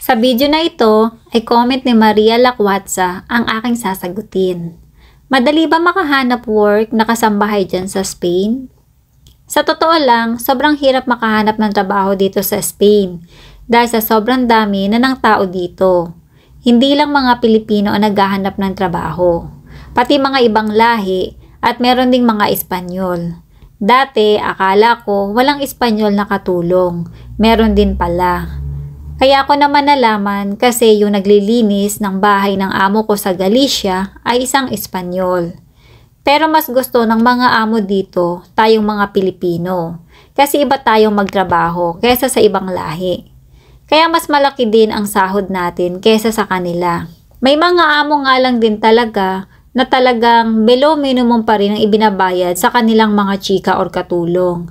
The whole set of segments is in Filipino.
Sa video na ito ay comment ni Maria Lakwatsa ang aking sasagutin. Madali ba makahanap work na kasambahay dyan sa Spain? Sa totoo lang, sobrang hirap makahanap ng trabaho dito sa Spain dahil sa sobrang dami na ng tao dito. Hindi lang mga Pilipino ang naghahanap ng trabaho, pati mga ibang lahi at meron ding mga Espanyol. Dati, akala ko walang Espanyol na katulong, meron din pala. Kaya ko naman nalaman kasi yung naglilinis ng bahay ng amo ko sa Galicia ay isang Espanyol. Pero mas gusto ng mga amo dito tayong mga Pilipino kasi iba tayong magtrabaho kaysa sa ibang lahi. Kaya mas malaki din ang sahod natin kaysa sa kanila. May mga amo nga lang din talaga na talagang below minimum pa rin ang ibinabayad sa kanilang mga chika or katulong.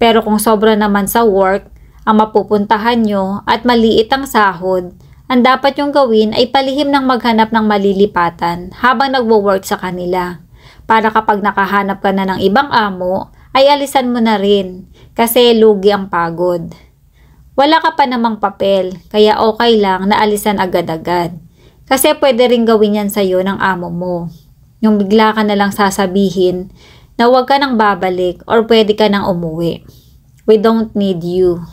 Pero kung sobra naman sa work, ang mapupuntahan nyo at maliit ang sahod, ang dapat yung gawin ay palihim ng maghanap ng malilipatan habang nagwo-work sa kanila. Para kapag nakahanap ka na ng ibang amo, ay alisan mo na rin kasi lugi ang pagod. Wala ka pa namang papel, kaya okay lang na alisan agad-agad. Kasi pwede rin gawin yan sa'yo ng amo mo. Yung bigla ka na lang sasabihin na huwag ka nang babalik or pwede ka nang umuwi. We don't need you.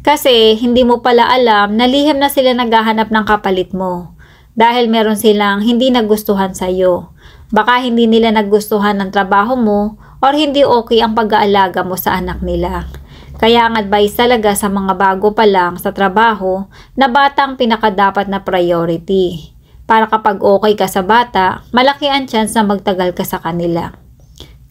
Kasi hindi mo pala alam na lihim na sila naghahanap ng kapalit mo dahil meron silang hindi nagustuhan sa'yo. Baka hindi nila nagustuhan ang trabaho mo or hindi okay ang pag-aalaga mo sa anak nila. Kaya ang advice talaga sa mga bago pa lang sa trabaho na bata ang pinakadapat na priority. Para kapag okay ka sa bata, malaki ang chance na magtagal ka sa kanila.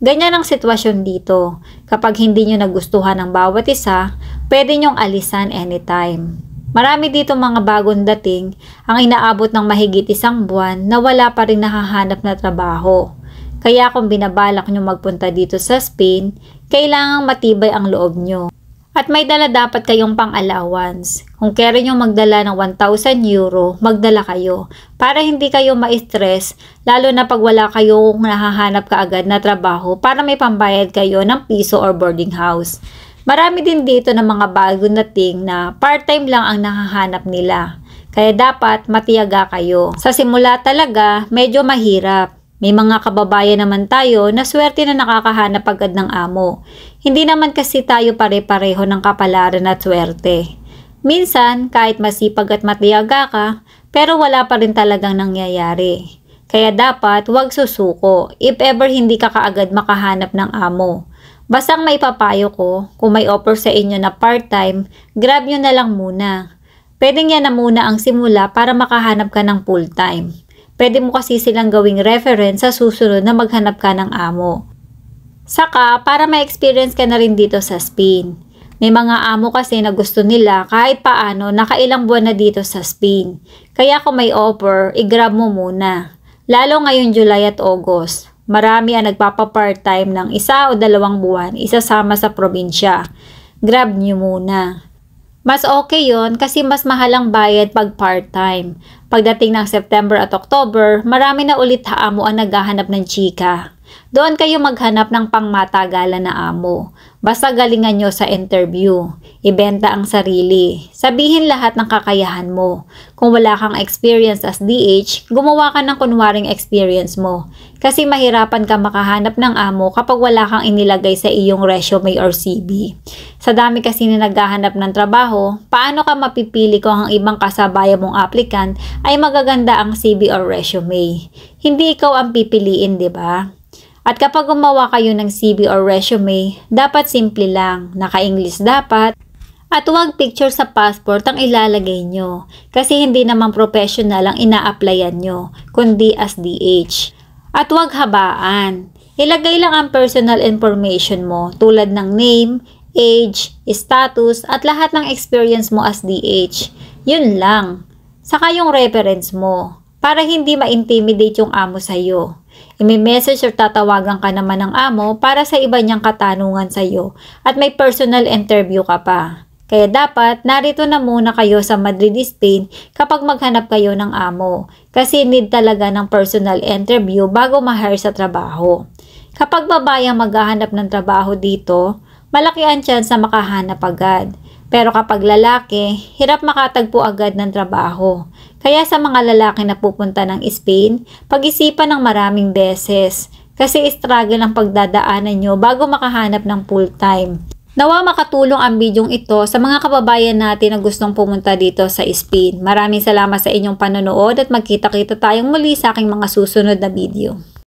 Ganyan ang sitwasyon dito. Kapag hindi nyo nagustuhan ang bawat isa, pwede nyong alisan anytime. Marami dito mga bagong dating ang inaabot ng mahigit isang buwan na wala pa rin nahahanap na trabaho. Kaya kung binabalak nyo magpunta dito sa Spain, kailangang matibay ang loob nyo. At may dala dapat kayong pang-allowance. Kung kaya nyo magdala ng 1,000 euro, magdala kayo para hindi kayo ma-stress lalo na pag wala kayong nahahanap kaagad na trabaho para may pambayad kayo ng piso or boarding house. Marami din dito ng mga bagong dating na part-time lang ang nahahanap nila. Kaya dapat matiyaga kayo. Sa simula talaga, medyo mahirap. May mga kababayan naman tayo na swerte na nakakahanap agad ng amo. Hindi naman kasi tayo pare-pareho ng kapalaran at swerte. Minsan, kahit masipag at matiyaga ka, pero wala pa rin talagang nangyayari. Kaya dapat huwag susuko if ever hindi ka kaagad makahanap ng amo. Basang may papayo ko, kung may offer sa inyo na part-time, grab nyo na lang muna. Pwedeng yan na muna ang simula para makahanap ka ng full-time. Pwede mo kasi silang gawing reference sa susunod na maghanap ka ng amo. Saka, para ma-experience ka na rin dito sa Spain. May mga amo kasi na gusto nila kahit paano nakailang buwan na dito sa Spain. Kaya kung may offer, i-grab mo muna. Lalo ngayon July at August. Marami ang nagpapa-part-time ng 1 o 2 buwan isasama sa probinsya. Grab nyo muna. Mas okay yon kasi mas mahal ang bayad pag part-time. Pagdating ng September at October, marami na ulit amo ang naghahanap ng chika. Doon kayo maghanap ng pangmatagalan na amo. Basta galingan nyo sa interview. Ibenta ang sarili. Sabihin lahat ng kakayahan mo. Kung wala kang experience as DH, gumawa ka ng kunwaring experience mo. Kasi mahirapan ka makahanap ng amo kapag wala kang inilagay sa iyong resume or CV. Sa dami kasi na naghahanap ng trabaho, paano ka mapipili kung ang ibang kasabayan mong applicant ay magaganda ang CV or resume? Hindi ikaw ang pipiliin, di ba? At kapag gumawa kayo ng CV or resume, dapat simple lang, naka-English dapat, at huwag picture sa passport ang ilalagay nyo, kasi hindi naman professional ang ina-applyan nyo, kundi as DH. At huwag habaan, ilagay lang ang personal information mo tulad ng name, age, status, at lahat ng experience mo as DH. Yun lang. Saka yung reference mo, para hindi ma-intimidate yung amo sa'yo. I-message or tatawagan ka naman ng amo para sa iba niyang katanungan sa'yo at may personal interview ka pa. Kaya dapat narito na muna kayo sa Madrid, Spain kapag maghanap kayo ng amo kasi need talaga ng personal interview bago ma-hire sa trabaho. Kapag babayang maghahanap ng trabaho dito, malaki ang chance na makahanap agad. Pero kapag lalaki, hirap makatagpo agad ng trabaho. Kaya sa mga lalaki na pupunta ng Spain, pag-isipan ng maraming beses kasi struggle ang pagdadaanan nyo bago makahanap ng full-time. Nawa makatulong ang bidyong ito sa mga kababayan natin na gustong pumunta dito sa Spain. Maraming salamat sa inyong panonood at magkita-kita tayong muli sa aking mga susunod na video.